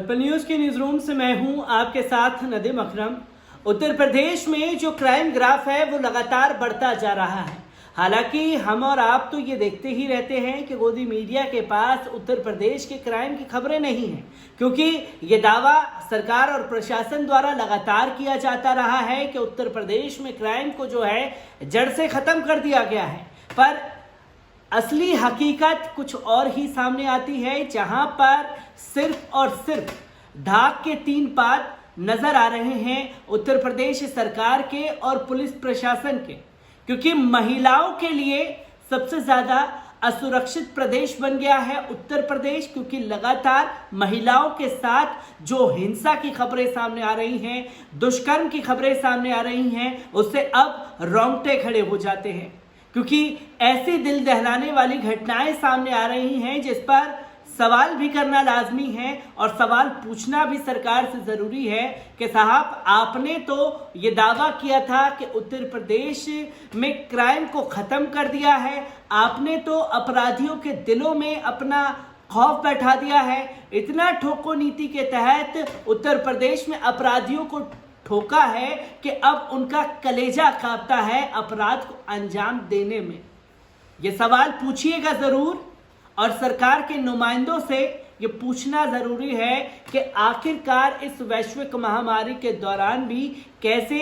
Purple news के news room से मैं हूं आपके साथ नदीम अकरम। उत्तर प्रदेश में जो क्राइम ग्राफ है वो लगातार बढ़ता जा रहा है। हालांकि हम और आप तो ये देखते ही रहते हैं कि गोदी मीडिया के पास उत्तर प्रदेश के क्राइम की खबरें नहीं हैं, क्योंकि ये दावा सरकार और प्रशासन द्वारा लगातार किया जाता रहा है कि उत्तर प्रदेश में क्राइम को जो है जड़ से ख़त्म कर दिया गया है। पर असली हकीकत कुछ और ही सामने आती है, जहां पर सिर्फ और सिर्फ ढाक के 3 पात नजर आ रहे हैं उत्तर प्रदेश सरकार के और पुलिस प्रशासन के, क्योंकि महिलाओं के लिए सबसे ज्यादा असुरक्षित प्रदेश बन गया है उत्तर प्रदेश। क्योंकि लगातार महिलाओं के साथ जो हिंसा की खबरें सामने आ रही हैं, दुष्कर्म की खबरें सामने आ रही हैं, उससे अब रोंगटे खड़े हो जाते हैं, क्योंकि ऐसी दिल दहलाने वाली घटनाएं सामने आ रही हैं जिस पर सवाल भी करना लाजमी है और सवाल पूछना भी सरकार से जरूरी है कि साहब, आपने तो ये दावा किया था कि उत्तर प्रदेश में क्राइम को खत्म कर दिया है, आपने तो अपराधियों के दिलों में अपना खौफ बैठा दिया है। इतना ठोको नीति के तहत उत्तर प्रदेश में अपराधियों को ठोका है कि अब उनका कलेजा कांपता है अपराध को अंजाम देने में। ये सवाल पूछिएगा जरूर, और सरकार के नुमाइंदों से ये पूछना जरूरी है कि आखिरकार इस वैश्विक महामारी के दौरान भी कैसे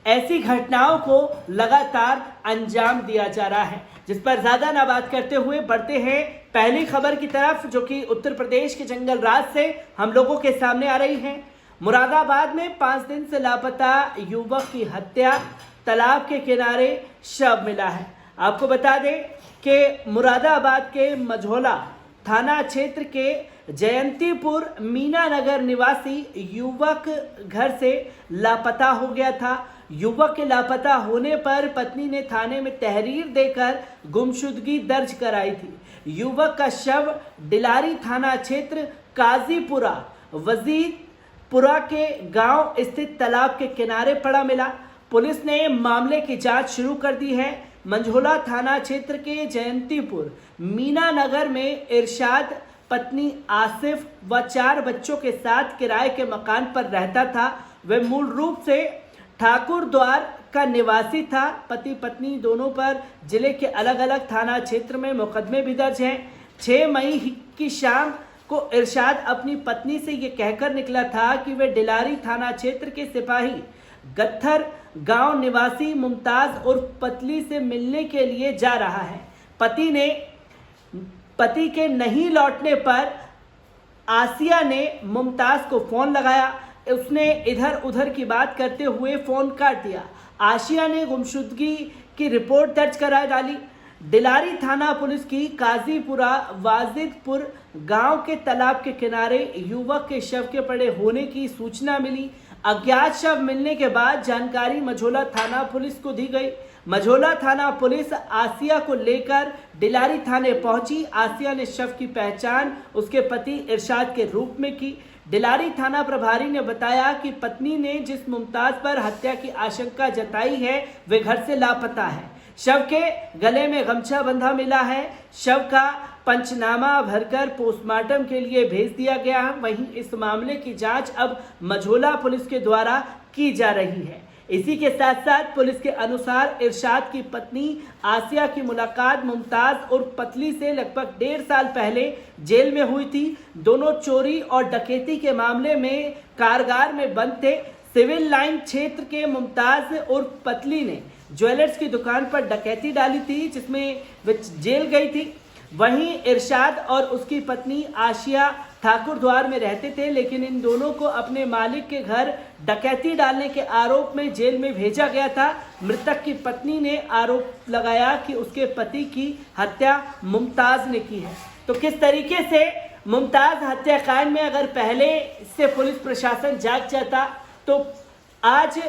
ऐसी घटनाओं को लगातार अंजाम दिया जा रहा है। जिस पर ज्यादा ना बात करते हुए बढ़ते हैं पहली खबर की तरफ, जो कि उत्तर प्रदेश के जंगल राज से हम लोगों के सामने आ रही है। मुरादाबाद में 5 दिन से लापता युवक की हत्या, तालाब के किनारे शव मिला है। आपको बता दें कि मुरादाबाद के मझौला थाना क्षेत्र के जयंतीपुर मीनानगर निवासी युवक घर से लापता हो गया था। युवक के लापता होने पर पत्नी ने थाने में तहरीर देकर गुमशुदगी दर्ज कराई थी। युवक का शव डिलारी थाना क्षेत्र काजीपुरा वजीरपुरा के गांव स्थित तालाब के किनारे पड़ा मिला। पुलिस ने मामले की जांच शुरू कर दी है। मंझोला थाना क्षेत्र के जयंतीपुर मीनानगर में इरशाद पत्नी आसिफ व 4 बच्चों के साथ किराए के मकान पर रहता था। वह मूल रूप से ठाकुर द्वार का निवासी था। पति पत्नी दोनों पर जिले के अलग अलग थाना क्षेत्र में मुकदमे भी दर्ज हैं। 6 मई की शाम को इरशाद अपनी पत्नी से ये कहकर निकला था कि वह डिलारी थाना क्षेत्र के सिपाही गत्थर गांव निवासी मुमताज और पतली से मिलने के लिए जा रहा है। पति के नहीं लौटने पर आसिया ने मुमताज को फोन लगाया। उसने इधर उधर की बात करते हुए फोन काट दिया। आसिया ने गुमशुदगी की रिपोर्ट दर्ज करा डाली। डिलारी थाना पुलिस की काजीपुरा वाजिदपुर गांव के तालाब के किनारे युवक के शव के पड़े होने की सूचना मिली। अज्ञात शव मिलने के बाद जानकारी मझौला थाना पुलिस को दी गई। मझौला थाना पुलिस आसिया को लेकर डिलारी थाने पहुंची। आसिया ने शव की पहचान उसके पति इरशाद के रूप में की। डिलारी थाना प्रभारी ने बताया कि पत्नी ने जिस मुमताज पर हत्या की आशंका जताई है वे घर से लापता है। शव के गले में गमछा बंधा मिला है। शव का पंचनामा भरकर पोस्टमार्टम के लिए भेज दिया गया है। वहीं इस मामले की जांच अब मझौला पुलिस के द्वारा की जा रही है। इसी के साथ साथ पुलिस के अनुसार इरशाद की पत्नी आसिया की मुलाकात मुमताज और पतली से लगभग 1.5 साल पहले जेल में हुई थी। दोनों चोरी और डकैती के मामले में कारागार में बंद थे। सिविल लाइन क्षेत्र के मुमताज और पतली ने ज्वेलर्स की दुकान पर डकैती डाली थी, जिसमें वे जेल गई थी। वहीं इरशाद और उसकी पत्नी आशिया ठाकुर द्वार में रहते थे, लेकिन इन दोनों को अपने मालिक के घर डकैती डालने के आरोप में जेल में भेजा गया था। मृतक की पत्नी ने आरोप लगाया कि उसके पति की हत्या मुमताज ने की है। तो किस तरीके से मुमताज हत्याकांड में अगर पहले से पुलिस प्रशासन जाग जाता तो आज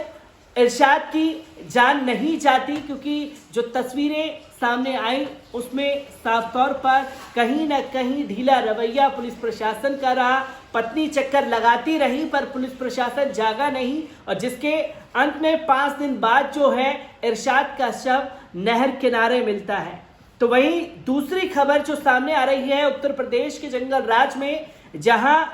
इरशाद की जान नहीं जाती, क्योंकि जो तस्वीरें सामने आई उसमें साफ तौर पर कहीं ना कहीं ढीला रवैया पुलिस प्रशासन का रहा। पत्नी चक्कर लगाती रही पर पुलिस प्रशासन जागा नहीं, और जिसके अंत में 5 दिन बाद जो है इरशाद का शव नहर किनारे मिलता है। तो वहीं दूसरी खबर जो सामने आ रही है उत्तर प्रदेश के जंगल राज में, जहां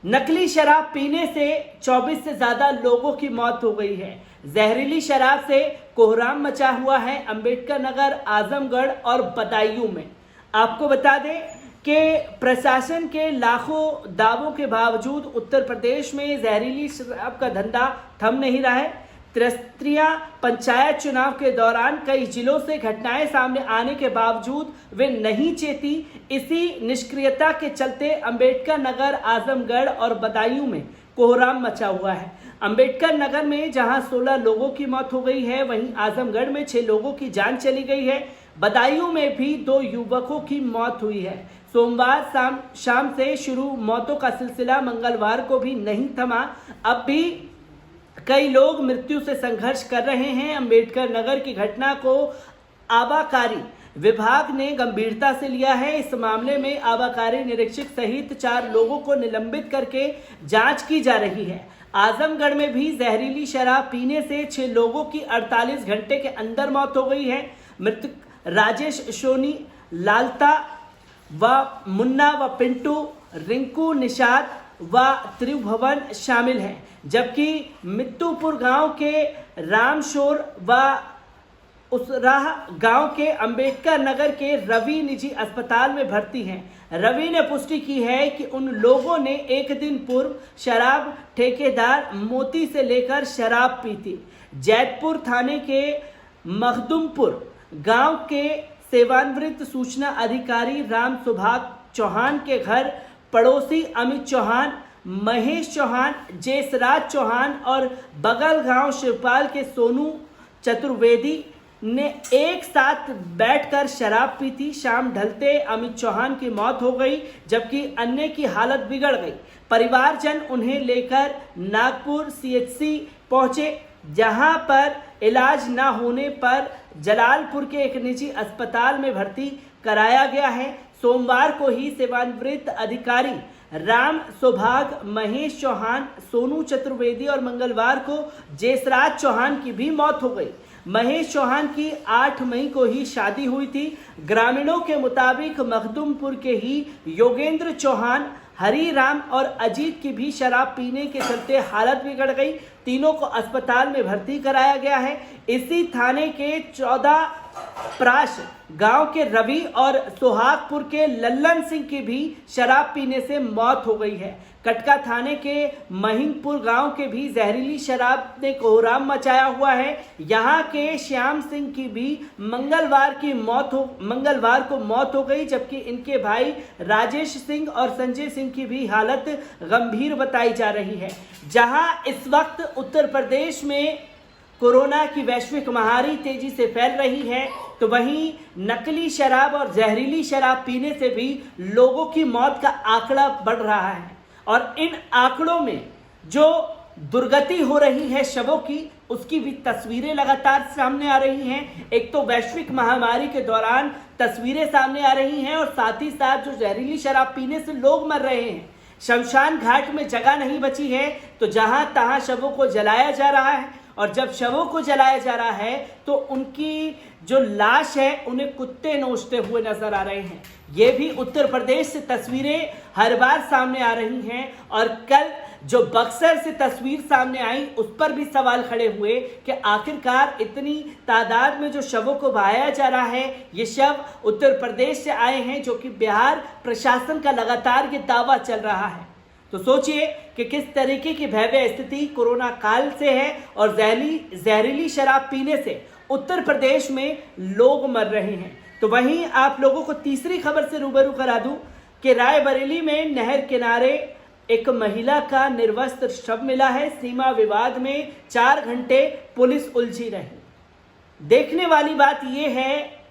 नकली शराब पीने से 24 से ज्यादा लोगों की मौत हो गई है। जहरीली शराब से कोहराम मचा हुआ है अंबेडकर नगर, आजमगढ़ और बदायूं में। आपको बता दें कि प्रशासन के लाखों दावों के बावजूद उत्तर प्रदेश में जहरीली शराब का धंधा थम नहीं रहा है। त्रिस्तरीय पंचायत चुनाव के दौरान कई जिलों से घटनाएं सामने आने के बावजूद वे नहीं चेती। इसी निष्क्रियता के चलते अंबेडकर नगर, आजमगढ़ और बदायूं में कोहराम मचा हुआ है। अंबेडकर नगर में जहां 16 लोगों की मौत हो गई है, वहीं आजमगढ़ में 6 लोगों की जान चली गई है। बदायूं में भी 2 युवकों की मौत हुई है। सोमवार शाम से शुरू मौतों का सिलसिला मंगलवार को भी नहीं थमा। अब भी कई लोग मृत्यु से संघर्ष कर रहे हैं। अंबेडकर नगर की घटना को आबाकारी विभाग ने गंभीरता से लिया है। इस मामले में आबाकारी निरीक्षक सहित 4 लोगों को निलंबित करके जांच की जा रही है। आजमगढ़ में भी जहरीली शराब पीने से 6 लोगों की 48 घंटे के अंदर मौत हो गई है। मृतक राजेश, सोनी, लालता व मुन्ना व पिंटू, रिंकू, निषाद व त्रिभुवन शामिल हैं, जबकि मित्तूपुर गांव के रामशोर व उसराह गांव के अंबेडकर नगर के रवि निजी अस्पताल में भर्ती हैं। रवि ने पुष्टि की है कि उन लोगों ने एक दिन पूर्व शराब ठेकेदार मोती से लेकर शराब पी थी। जैतपुर थाने के मखदुमपुर गांव के सेवानिवृत्त सूचना अधिकारी राम सुभाग चौहान के घर पड़ोसी अमित चौहान, महेश चौहान, जयसराज चौहान और बगल गांव शिवपाल के सोनू चतुर्वेदी ने एक साथ बैठकर शराब पी थी। शाम ढलते अमित चौहान की मौत हो गई, जबकि अन्य की हालत बिगड़ गई। परिवारजन उन्हें लेकर नागपुर सीएचसी पहुंचे, जहां पर इलाज न होने पर जलालपुर के एक निजी अस्पताल में भर्ती कराया गया है। सोमवार को ही सेवानिवृत्त अधिकारी राम सुभाग, महेश चौहान, सोनू चतुर्वेदी और मंगलवार को जयसराज चौहान की भी मौत हो गई। महेश चौहान की 8 मई को ही शादी हुई थी। ग्रामीणों के मुताबिक मखदुमपुर के ही योगेंद्र चौहान, हरिराम और अजीत की भी शराब पीने के चलते हालत बिगड़ गई। तीनों को अस्पताल में भर्ती कराया गया है। इसी थाने के 14 प्राश गांव के रवि और सुहागपुर के लल्लन सिंह की भी शराब पीने से मौत हो गई है। कटका थाने के महिंदपुर गांव के भी जहरीली शराब ने कोहराम मचाया हुआ है। यहां के श्याम सिंह की भी मंगलवार को मौत हो गई, जबकि इनके भाई राजेश सिंह और संजय सिंह की भी हालत गंभीर बताई जा रही है। जहां इस वक्त उत्तर प्रदेश में कोरोना की वैश्विक महामारी तेजी से फैल रही है, तो वहीं नकली शराब और जहरीली शराब पीने से भी लोगों की मौत का आंकड़ा बढ़ रहा है। और इन आंकड़ों में जो दुर्गति हो रही है शवों की, उसकी भी तस्वीरें लगातार सामने आ रही हैं। एक तो वैश्विक महामारी के दौरान तस्वीरें सामने आ रही हैं, और साथ ही साथ जो जहरीली शराब पीने से लोग मर रहे हैं। शमशान घाट में जगह नहीं बची है, तो जहां तहां शवों को जलाया जा रहा है, और जब शवों को जलाया जा रहा है तो उनकी जो लाश है उन्हें कुत्ते नोचते हुए नजर आ रहे हैं। ये भी उत्तर प्रदेश से तस्वीरें हर बार सामने आ रही हैं, और कल जो बक्सर से तस्वीर सामने आई उस पर भी सवाल खड़े हुए कि आखिरकार इतनी तादाद में जो शवों को बहाया जा रहा है, ये शव उत्तर प्रदेश से आए हैं, जो कि बिहार प्रशासन का लगातार ये दावा चल रहा है। तो सोचिए कि किस तरीके की भयावह स्थिति कोरोना काल से है, और जहरीली शराब पीने से उत्तर प्रदेश में लोग मर रहे हैं। तो वहीं आप लोगों को तीसरी खबर से रूबरू करा दूं कि रायबरेली में नहर किनारे एक महिला का निर्वस्त्र शव मिला है। सीमा विवाद में 4 घंटे पुलिस उलझी रही। देखने वाली बात यह है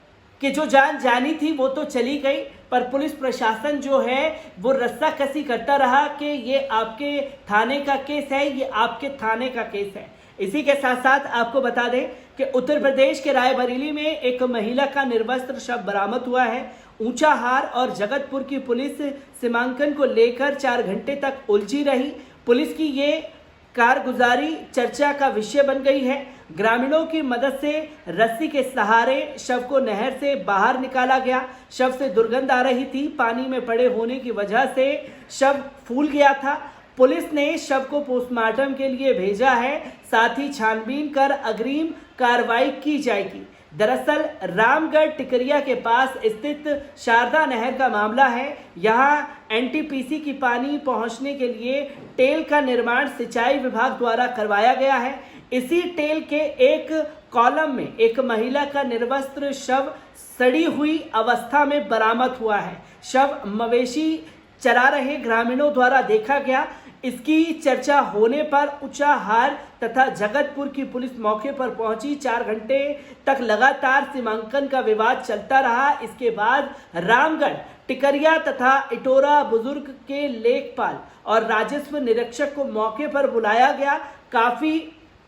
कि जो जान जानी थी वो तो चली गई, पर पुलिस प्रशासन जो है वो रस्साकसी करता रहा कि ये आपके थाने का केस है, ये आपके थाने का केस है। इसी के साथ साथ आपको बता दें कि उत्तर प्रदेश के रायबरेली में एक महिला का निर्वस्त्र शव बरामद हुआ है। ऊंचाहार और जगतपुर की पुलिस सीमांकन को लेकर 4 घंटे तक उलझी रही। पुलिस की ये कारगुजारी चर्चा का विषय बन गई है। ग्रामीणों की मदद से रस्सी के सहारे शव को नहर से बाहर निकाला गया। शव से दुर्गंध आ रही थी। पानी में पड़े होने की वजह से शव फूल गया था पुलिस ने शव को पोस्टमार्टम के लिए भेजा है, साथ ही छानबीन कर अग्रिम कार्रवाई की जाएगी। दरअसल रामगढ़ टिकरिया के पास स्थित शारदा नहर का मामला है। यहां एनटीपीसी की पानी पहुंचने के लिए टेल का निर्माण सिंचाई विभाग द्वारा करवाया गया है। इसी टेल के एक कॉलम में एक महिला का निर्वस्त्र शव सड़ी हुई अवस्था में बरामद हुआ है। शव मवेशी चरा रहे ग्रामीणों द्वारा देखा गया। इसकी चर्चा होने पर ऊंचाहार तथा जगतपुर की पुलिस मौके पर पहुंची। 4 घंटे तक लगातार सीमांकन का विवाद चलता रहा। इसके बाद रामगढ़ टिकरिया तथा इटोरा बुजुर्ग के लेखपाल और राजस्व निरीक्षक को मौके पर बुलाया गया। काफी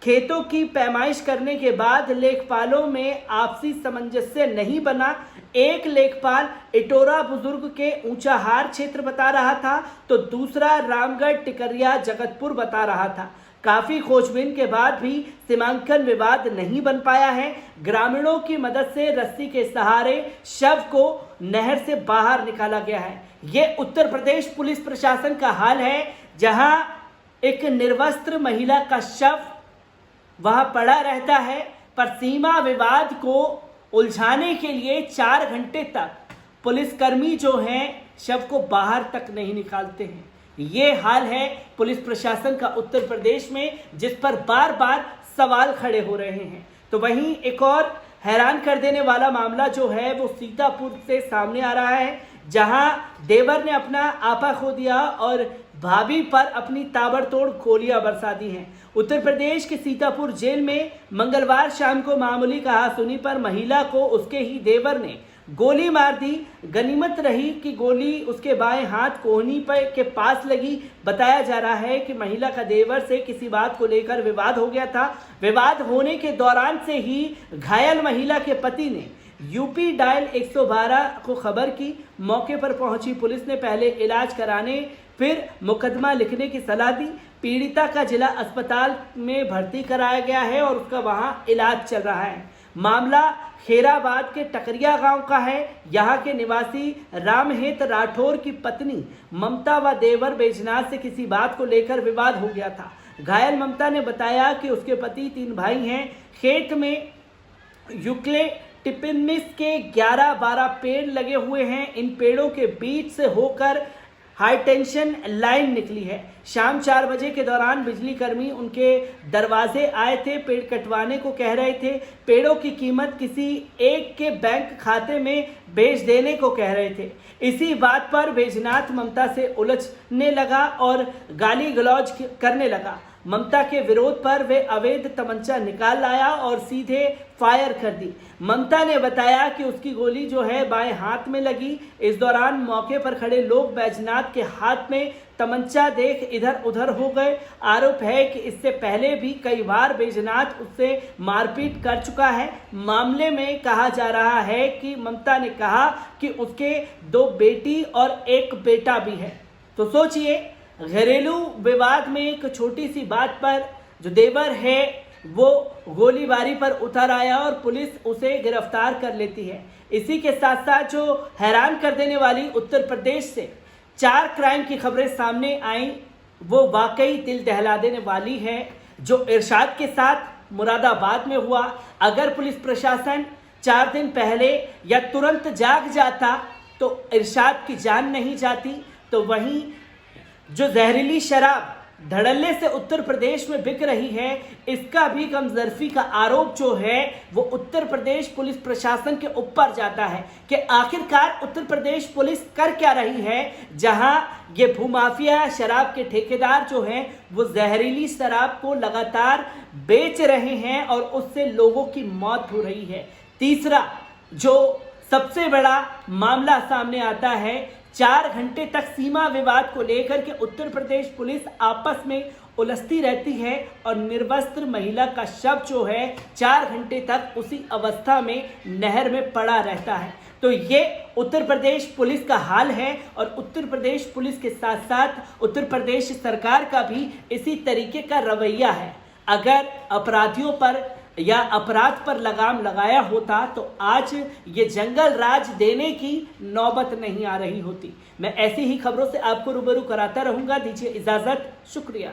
खेतों की पैमाइश करने के बाद लेखपालों में आपसी सामंजस्य नहीं बना। एक लेखपाल इटोरा बुजुर्ग के ऊंचाहार क्षेत्र बता रहा था तो दूसरा रामगढ़ टिकरिया जगतपुर बता रहा था। काफी खोजबीन के बाद भी सीमांकन विवाद नहीं बन पाया है। ग्रामीणों की मदद से रस्सी के सहारे शव को नहर से बाहर निकाला गया है। ये उत्तर प्रदेश पुलिस प्रशासन का हाल है, जहां एक निर्वस्त्र महिला का शव वहां पड़ा रहता है, पर सीमा विवाद को उलझाने के लिए 4 घंटे तक पुलिसकर्मी जो हैं शव को बाहर तक नहीं निकालते हैं। ये हाल है पुलिस प्रशासन का उत्तर प्रदेश में, जिस पर बार बार सवाल खड़े हो रहे हैं। तो वहीं एक और हैरान कर देने वाला मामला जो है वो सीतापुर से सामने आ रहा है, जहां देवर ने अपना आपा खो दिया और भाभी पर अपनी ताबड़तोड़ गोलियां बरसा दी हैं। उत्तर प्रदेश के सीतापुर जेल में मंगलवार शाम को मामूली कहासुनी पर महिला को उसके ही देवर ने गोली मार दी। गनीमत रही कि गोली उसके बाएं हाथ कोहनी पर के पास लगी। बताया जा रहा है कि महिला का देवर से किसी बात को लेकर विवाद हो गया था। विवाद होने के दौरान से ही घायल महिला के पति ने यूपी डायल 112 को खबर की। मौके पर पहुंची पुलिस ने पहले इलाज कराने फिर मुकदमा लिखने की सलाह दी। पीड़िता का जिला अस्पताल में भर्ती कराया गया है और उसका वहां इलाज चल रहा है। मामला खेराबाद के टकरिया गांव का है। यहां के निवासी रामहेत राठौर की पत्नी ममता व देवर बैजनाथ से किसी बात को लेकर विवाद हो गया था। घायल ममता ने बताया कि उसके पति 3 भाई हैं। खेत में यूक्ले टिपिनिस के 11-12 पेड़ लगे हुए हैं। इन पेड़ों के बीच से होकर हाई टेंशन लाइन निकली है। शाम 4 बजे के दौरान बिजली कर्मी उनके दरवाजे आए थे, पेड़ कटवाने को कह रहे थे। पेड़ों की कीमत किसी एक के बैंक खाते में बेच देने को कह रहे थे। इसी बात पर बैजनाथ ममता से उलझने लगा और गाली गलौज करने लगा। ममता के विरोध पर वे अवैध तमंचा निकाल लाया और सीधे फायर कर दी। ममता ने बताया कि उसकी गोली जो है बाएं हाथ में लगी। इस दौरान मौके पर खड़े लोग बैजनाथ के हाथ में तमंचा देख इधर उधर हो गए। आरोप है कि इससे पहले भी कई बार बैजनाथ उससे मारपीट कर चुका है। मामले में कहा जा रहा है कि ममता ने कहा कि उसके 2 बेटी और 1 बेटा भी है। तो सोचिए, घरेलू विवाद में एक छोटी सी बात पर जो देवर है वो गोलीबारी पर उतर आया और पुलिस उसे गिरफ्तार कर लेती है। इसी के साथ साथ जो हैरान कर देने वाली उत्तर प्रदेश से 4 क्राइम की खबरें सामने आई वो वाकई दिल दहला देने वाली है। जो इरशाद के साथ मुरादाबाद में हुआ, अगर पुलिस प्रशासन 4 दिन पहले या तुरंत जाग जाता तो इरशाद की जान नहीं जाती। तो वहीं जो जहरीली शराब धड़ल्ले से उत्तर प्रदेश में बिक रही है, इसका भी कमजोरी का आरोप जो है वो उत्तर प्रदेश पुलिस प्रशासन के ऊपर जाता है कि आखिरकार उत्तर प्रदेश पुलिस कर क्या रही है, जहां ये भूमाफिया शराब के ठेकेदार जो हैं वो जहरीली शराब को लगातार बेच रहे हैं और उससे लोगों की मौत हो रही है। तीसरा जो सबसे बड़ा मामला सामने आता है, 4 घंटे तक सीमा विवाद को लेकर के उत्तर प्रदेश पुलिस आपस में उलझती रहती है और निर्वस्त्र महिला का शव जो है 4 घंटे तक उसी अवस्था में नहर में पड़ा रहता है। तो ये उत्तर प्रदेश पुलिस का हाल है और उत्तर प्रदेश पुलिस के साथ साथ उत्तर प्रदेश सरकार का भी इसी तरीके का रवैया है। अगर अपराधियों पर या अपराध पर लगाम लगाया होता तो आज ये जंगल राज देने की नौबत नहीं आ रही होती। मैं ऐसी ही खबरों से आपको रूबरू कराता रहूंगा। दीजिए इजाजत, शुक्रिया।